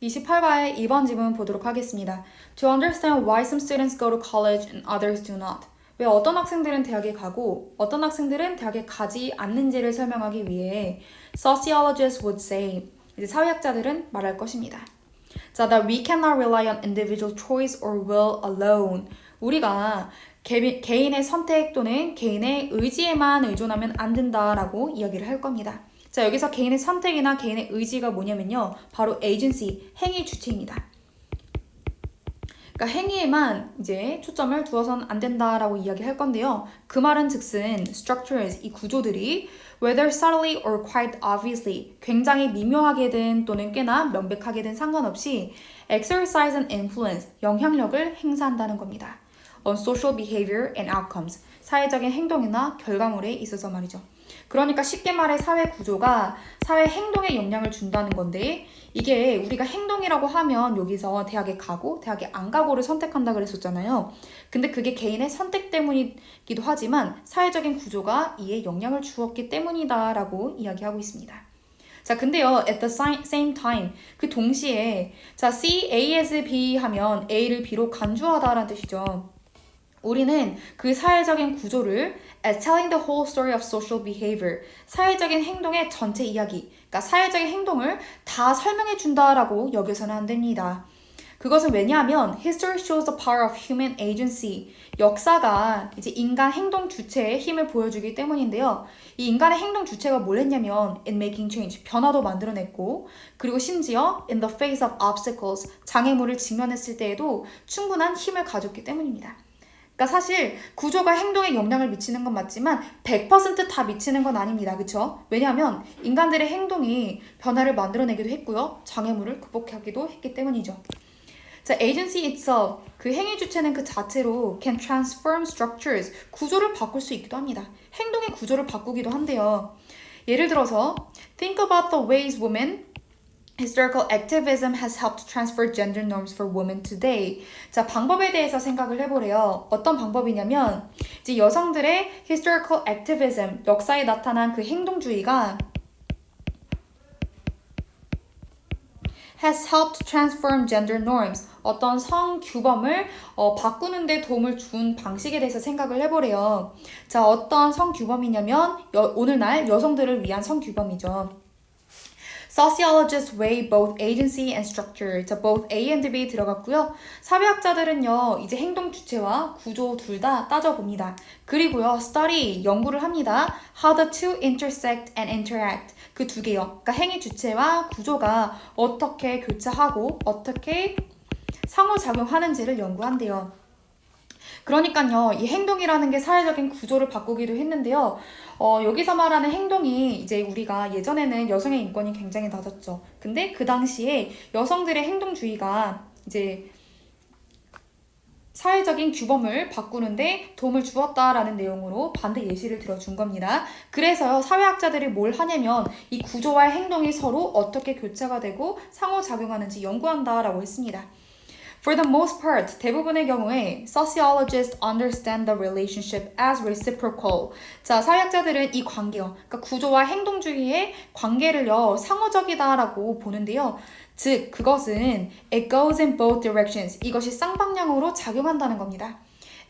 28과의 2번 지문 보도록 하겠습니다. To understand why some students go to college and others do not. 왜 어떤 학생들은 대학에 가고 어떤 학생들은 대학에 가지 않는지를 설명하기 위해 sociologists would say, 이제 사회학자들은 말할 것입니다. 자, that we cannot rely on individual choice or will alone. 우리가 개인의 선택 또는 개인의 의지에만 의존하면 안 된다라고 이야기를 할 겁니다. 자, 여기서 개인의 선택이나 개인의 의지가 뭐냐면요. 바로 agency, 행위 주체입니다. 그러니까 행위에만 이제 초점을 두어서는 안 된다라고 이야기할 건데요. 그 말은 즉슨 structures, 이 구조들이 whether subtly or quite obviously, 굉장히 미묘하게든 또는 꽤나 명백하게든 상관없이 exercise an influence, 영향력을 행사한다는 겁니다. on social behavior and outcomes, 사회적인 행동이나 결과물에 있어서 말이죠. 그러니까 쉽게 말해 사회 구조가 사회 행동에 영향을 준다는 건데 이게 우리가 행동이라고 하면 여기서 대학에 가고 대학에 안 가고를 선택한다 그랬었잖아요. 근데 그게 개인의 선택 때문이기도 하지만 사회적인 구조가 이에 영향을 주었기 때문이다라고 이야기하고 있습니다. 자, 근데요, at the same time, 그 동시에 자, C, A as B 하면 A를 B로 간주하다라는 뜻이죠. 우리는 그 사회적인 구조를 as telling the whole story of social behavior, 사회적인 행동의 전체 이야기, 그러니까 사회적인 행동을 다 설명해 준다라고 여겨서는 안 됩니다. 그것은 왜냐하면 history shows the power of human agency, 역사가 이제 인간 행동 주체의 힘을 보여주기 때문인데요. 이 인간의 행동 주체가 뭘 했냐면 in making change, 변화도 만들어냈고 그리고 심지어 in the face of obstacles, 장애물을 직면했을 때에도 충분한 힘을 가졌기 때문입니다. 그러니까 사실 구조가 행동에 영향을 미치는 건 맞지만 100%다 미치는 건 아닙니다. 그렇죠? 왜냐하면 인간들의 행동이 변화를 만들어내기도 했고요. 장애물을 극복하기도 했기 때문이죠. 자, agency itself, 그 행위 주체는 그 자체로 can transform structures, 구조를 바꿀 수 있기도 합니다. 행동의 구조를 바꾸기도 한대요. 예를 들어서 think about the ways women Historical activism has helped transfer gender norms for women today. 자, 방법에 대해서 생각을 해보래요. 어떤 방법이냐면 이제 여성들의 historical activism, 역사에 나타난 그 행동주의가 has helped transform gender norms. 어떤 성규범을 바꾸는 데 도움을 준 방식에 대해서 생각을 해보래요. 자, 어떤 성규범이냐면 오늘날 여성들을 위한 성규범이죠. Sociologists weigh both agency and structure. 자, both A and B 들어갔고요. 사회학자들은요, 이제 행동 주체와 구조 둘 다 따져봅니다. 그리고요, study, 연구를 합니다. How the two intersect and interact. 그 두 개요. 그러니까 행위 주체와 구조가 어떻게 교차하고 어떻게 상호작용하는지를 연구한대요. 그러니까요, 이 행동이라는 게 사회적인 구조를 바꾸기도 했는데요. 여기서 말하는 행동이 이제 우리가 예전에는 여성의 인권이 굉장히 낮았죠. 근데 그 당시에 여성들의 행동주의가 이제 사회적인 규범을 바꾸는데 도움을 주었다라는 내용으로 반대 예시를 들어준 겁니다. 그래서요, 사회학자들이 뭘 하냐면 이 구조와 행동이 서로 어떻게 교차가 되고 상호작용하는지 연구한다라고 했습니다. For the most part, 대부분의 경우에 sociologists understand the relationship as reciprocal. 자, 사회학자들은 이 관계요, 그러니까 구조와 행동주의의 관계를요, 상호적이다라고 보는데요. 즉, 그것은 it goes in both directions. 이것이 쌍방향으로 작용한다는 겁니다.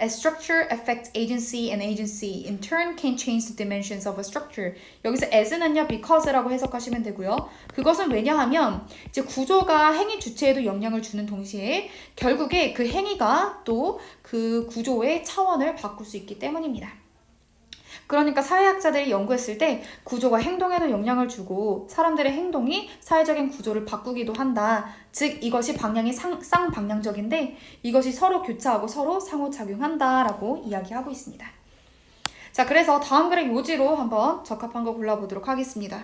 As structure affects agency and agency, in turn can change the dimensions of a structure. 여기서 as는요, because라고 해석하시면 되고요. 그것은 왜냐하면 이제 구조가 행위 주체에도 영향을 주는 동시에 결국에 그 행위가 또 그 구조의 차원을 바꿀 수 있기 때문입니다. 그러니까 사회학자들이 연구했을 때 구조가 행동에도 영향을 주고 사람들의 행동이 사회적인 구조를 바꾸기도 한다. 즉 이것이 방향이 쌍방향적인데 이것이 서로 교차하고 서로 상호작용한다라고 이야기하고 있습니다. 자, 그래서 다음 글의 요지로 한번 적합한 거 골라보도록 하겠습니다.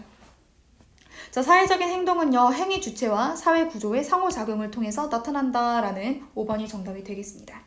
자, 사회적인 행동은요, 행위 주체와 사회 구조의 상호작용을 통해서 나타난다라는 5번이 정답이 되겠습니다.